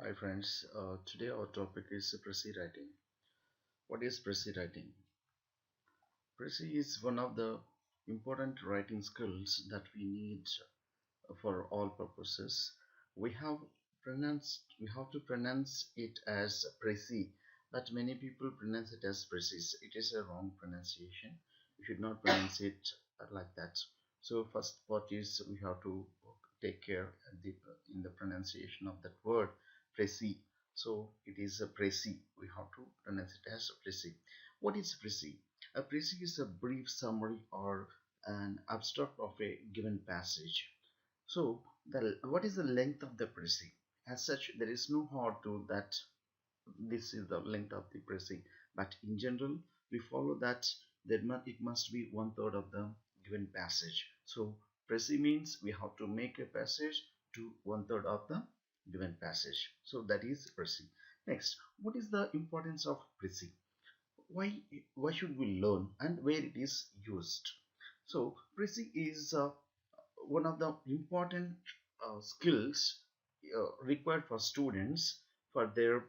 Hi friends, today our topic is Precis writing. What is Precis writing? Precis is one of the important writing skills that we need for all purposes. We have to pronounce it as Precis, but many people pronounce it as Precis. It is a wrong pronunciation. You should not pronounce it like that. So first part is we have to take care in the pronunciation of that word Precis. So it is a Precis. We have to pronounce it as Precis. What is Precis? A Precis is a brief summary or an abstract of a given passage. So, what is the length of the précis? As such, there is no hard rule that this is the length of the précis. But in general, we follow that it must be one third of the given passage. So, précis means we have to make a passage to one third of the given passage. So that is précis. Next, what is the importance of précis? Why why should we learn and where it is used? So, précis is one of the important skills required for students for their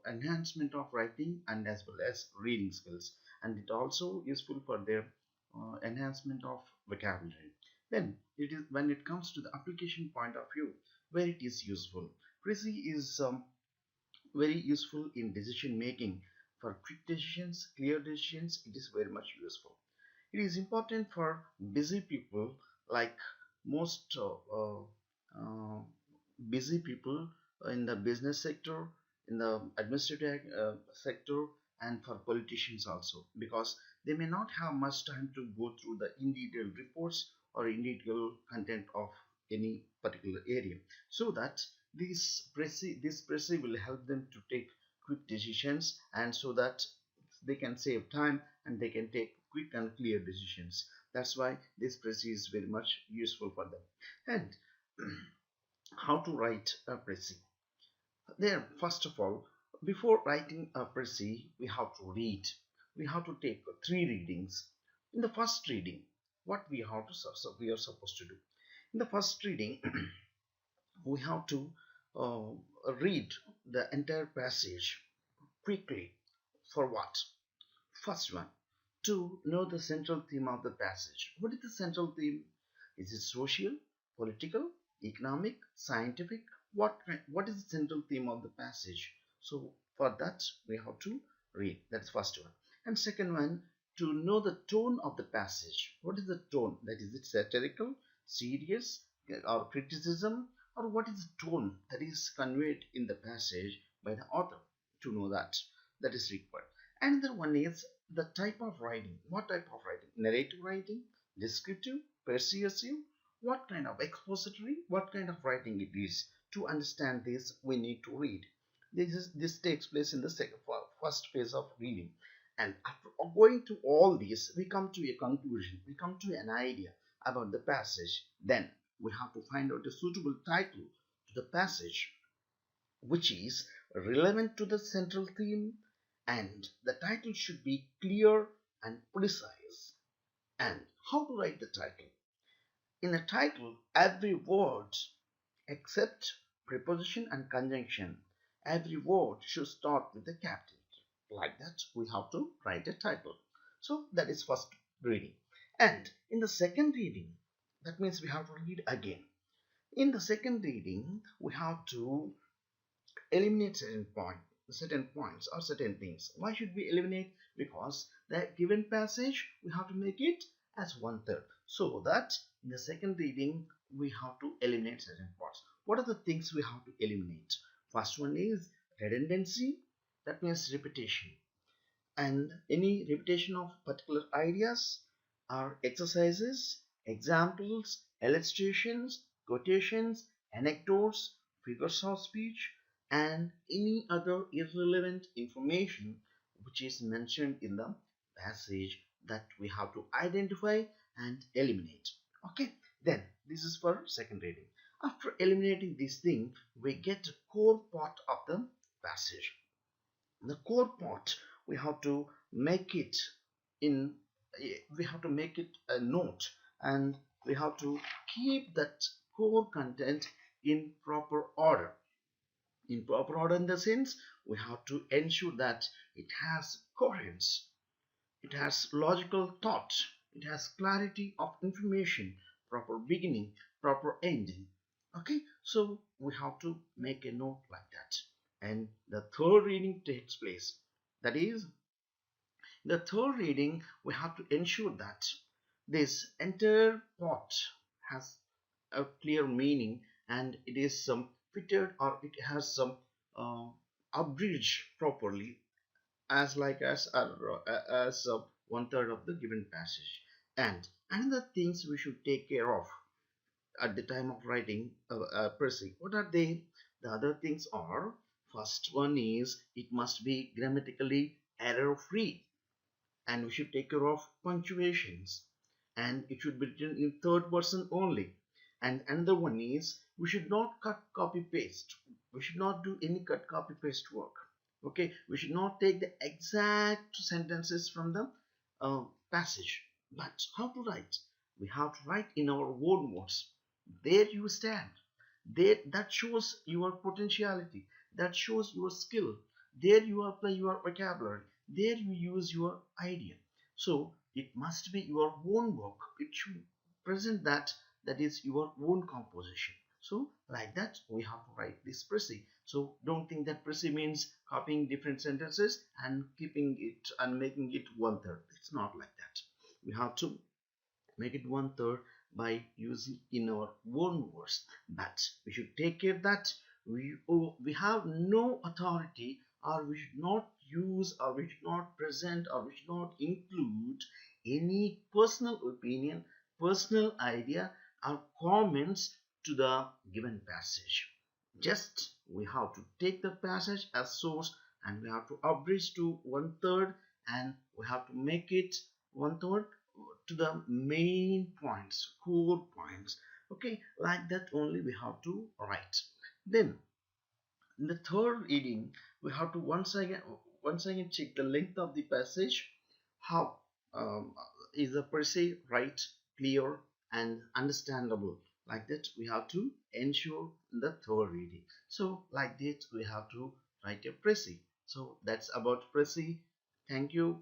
enhancement of writing and as well as reading skills, and it also useful for their enhancement of vocabulary. Then it is when it comes to the application point of view where it is useful. Prezi is very useful in decision making. For quick decisions, clear decisions, it is very much useful. It is important for busy people, like most uh, busy people in the business sector, in the administrative sector, and for politicians also, because they may not have much time to go through the in detail reports or in detail content of any particular area. So that this pressy will help them to take quick decisions, and so that they can save time and they can take quick and clear decisions. That's why this pressy is very much useful for them. And how to write a pressy? There, first of all, before writing a pressy, we have to read. We have to take three readings. In the first reading, what we are supposed to do? In the first reading, we have to uh, read the entire passage quickly. For what? First one, to know the central theme of the passage. What is the central theme? Is it social, political, economic, scientific? What is the central theme of the passage? So for that we have to read. That's first one. And second one, to know the tone of the passage. What is the tone? That is it satirical, serious, or criticism, or what is the tone that is conveyed in the passage by the author? To know that is required. Another one is the type of writing. What type of writing? Narrative writing, descriptive, persuasive. What kind of expository? What kind of writing it is? To understand this, we need to read. This takes place in the first phase of reading. And after going to all these, we come to a conclusion. We come to an idea about the passage. Then we have to find out a suitable title to the passage which is relevant to the central theme, and the title should be clear and precise. And how to write the title? In a title, every word except preposition and conjunction, every word should start with a capital. Like that, we have to write a title. So that is first reading. And in the second reading, that means we have to read again. In the second reading, we have to eliminate certain points or certain things. Why should we eliminate? Because the given passage we have to make it as one third, so that in the second reading we have to eliminate certain parts. What are the things we have to eliminate? First one is redundancy, that means repetition, and any repetition of particular ideas or exercises, examples, illustrations, quotations, anecdotes, figures of speech, and any other irrelevant information which is mentioned in the passage that we have to identify and eliminate. Okay, then this is for second reading. After eliminating this thing, we get the core part of the passage. The core part we have to make it in we have to make it a note, and we have to keep that core content in proper order. In proper order in the sense, we have to ensure that it has coherence, it has logical thought, it has clarity of information, proper beginning, proper ending. Okay, so we have to make a note like that. And the third reading takes place. That is, the third reading, we have to ensure that this entire part has a clear meaning, and it is some fitted, or it has some uh, abridged properly, as like as one third of the given passage. And another things we should take care of at the time of writing Percy. What are they? The other things are, first one is it must be grammatically error free, and we should take care of punctuations, and it should be written in third person only. And another one is we should not cut copy paste, we should not do any cut copy paste work. Okay, we should not take the exact sentences from the passage, but how to write, we have to write in our own words. There you stand, there, that shows your potentiality, that shows your skill. There you apply your vocabulary, there you use your idea. So it must be your own work, it should present that, that is your own composition. So like that we have to write this Prezi. So don't think that Prezi means copying different sentences and keeping it and making it one third. It's not like that. We have to make it one third by using in our own words. But we should take care that we have no authority, or we should not use, or we should not present, or we should not include any personal opinion, personal idea, or comments to the given passage. Just we have to take the passage as source, and we have to abridge to one third, and we have to make it one third to the main points, core points. Okay, like that only we have to write. Then in the third reading, we have to once again check the length of the passage. How is the per se right, clear, and understandable? Like that, we have to ensure in the third reading. So, like that, we have to write a Prezi. So that's about Prezi. Thank you.